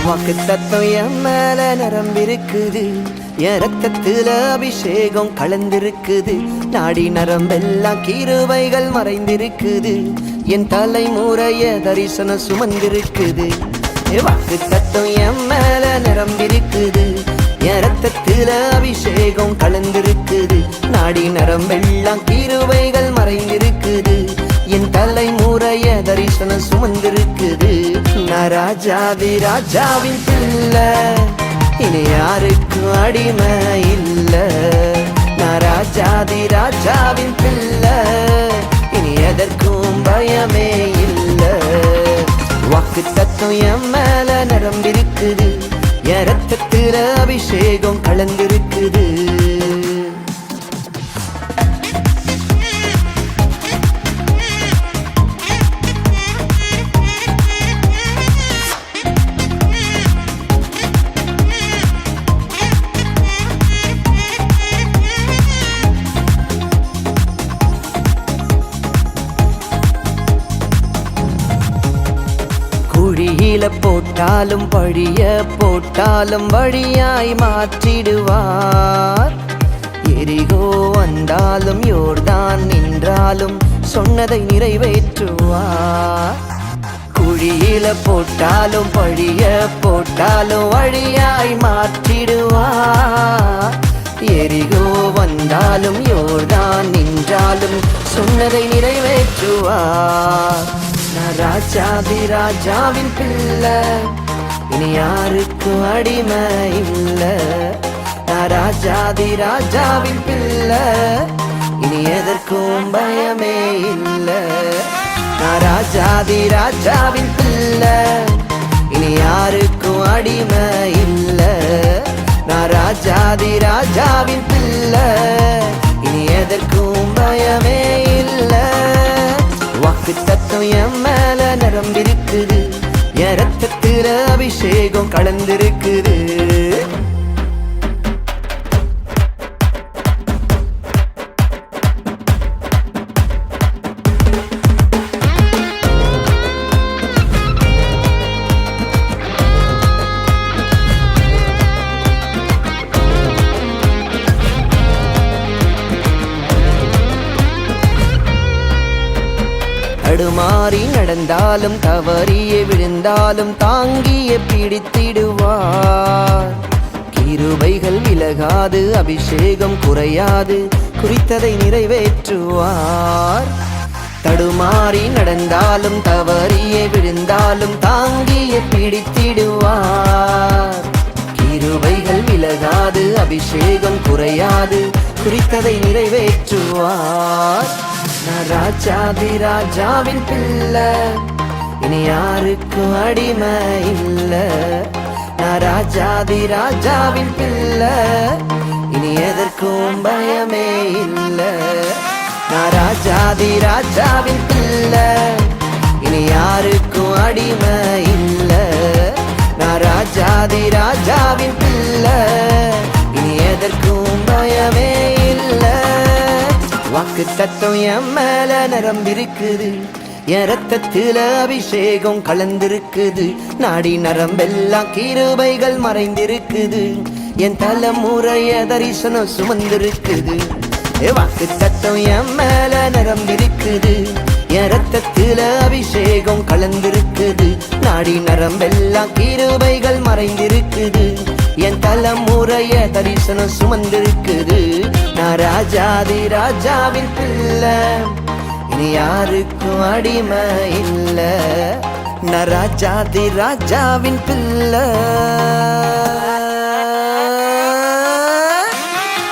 வாக்கு தத்துவம் என் மேல நிரம்பிருக்குது, என் ரத்தத்துல அபிஷேகம் கலந்திருக்குது. நாடி நரம்பெல்லாம் கிருபைகள் மறைந்திருக்குது, என் தலைமுறைய தரிசனம் சுமந்திருக்குது. வாக்கு தத்துவம் என் மேல நிரம்பிருக்குது, என் ரத்தத்துல அபிஷேகம் கலந்திருக்குது. நாடி நரம்பெல்லாம் கிருபைகள் மறைந்திருக்குது, என் தலைமுறைய தரிசனம் சுமந்திருக்குது. நான் ராஜாதி ராஜாவின் பிள்ளை, இனி யாருக்கும் அடிமை இல்ல. நான் ராஜாதி ராஜாவின் பிள்ளை, இனி எதற்கும் பயமே இல்ல. வாக்கு தத்துவம் என் மேல நிரம்பிருக்குது, என் ரத்தத்துல அபிஷேகம் கலந்திருக்குது. குழியில போட்டாலும் பழிய போட்டாலும் வழியாய் மாற்றிடுவார். எரிகோ வந்தாலும் யோர்தான் நின்றாலும் சொன்னதை நிறைவேற்றுவார். குழியில போட்டாலும் பழிய போட்டாலும் வழியாய் மாற்றிடுவார். எரிகோ வந்தாலும் யோர்தான் நின்றாலும் சொன்னதை நிறைவேற்றுவார். நான் ராஜாதி ராஜாவின் பிள்ளை, இனி யாருக்கும் அடிமை இல்ல. நான் ராஜாதி ராஜாவின் பிள்ளை, இனி எதற்கும் பயமே இல்ல. நான் ராஜாதி ராஜாவின் பிள்ளை, இனி யாருக்கும் அடிமை இல்ல. நான் ராஜாதி ராஜாவின் பிள்ளை, இனி எதற்கும் பயமே இல்ல. வாக்கு தத்துவம் என் மேல நிரம்பிருக்குது, என் ரத்தத்துல அபிஷேகம் கலந்திருக்குது. தடுமாறி நடந்தாலும் தவறியே விழுந்தாலும் தாங்கியே பிடித்திடுவார். கிருபைகள் விலகாது, அபிஷேகம் குறையாது, குறித்ததை நிறைவேற்றுவார். தடுமாறி நடந்தாலும் தவறியே விழுந்தாலும் தாங்கியே பிடித்திடுவார். கிருபைகள் விலகாது, அபிஷேகம் குறையாது, குறித்ததை நிறைவேற்றுவார். நான் ராஜாதி ராஜாவின் பிள்ளை, இனி யாருக்கும் அடிமை இல்ல. நான் ராஜாதி ராஜாவின் பிள்ளை, இனி எதற்கும் பயமே இல்ல. நான் ராஜாதி ராஜாவின் பிள்ளை, இனி யாருக்கும் அடிமை இல்ல. நான் ராஜாதி ராஜாவின் பிள்ளை, இனி எதற்கும் பயமே இல்ல. வாக்கு தத்துவம் என் மேல நிரம்பிருக்குது, என் ரத்தத்துல அபிஷேகம் கலந்திருக்குது. நாடி நரம்பெல்லாம் கிருபைகள் மறைந்திருக்குது, என் தலைமுறைய தரிசனம் சுமந்திருக்குது. வாக்கு தத்துவம் என் மேல நிரம்பிருக்குது, என் ரத்தத்துல அபிஷேகம் கலந்திருக்குது. நாடி நரம்பெல்லாம் கிருபைகள் மறைந்திருக்குது, என் தலைமுறைய தரிசனம் சுமந்திருக்குது. நான் ராஜாதி ராஜாவின் பிள்ளை, இனி யாருக்கும் அடிமை இல்ல. நான் ராஜாதி ராஜாவின் பிள்ளை,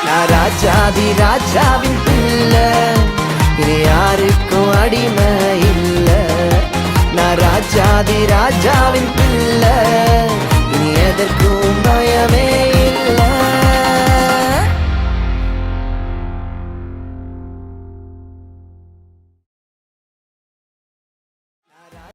நான் ராஜாதி ராஜாவின் பிள்ளை, இனி யாருக்கும் அடிமை இல்ல. நான் ராஜாதி ராஜாவின் பிள்ளை,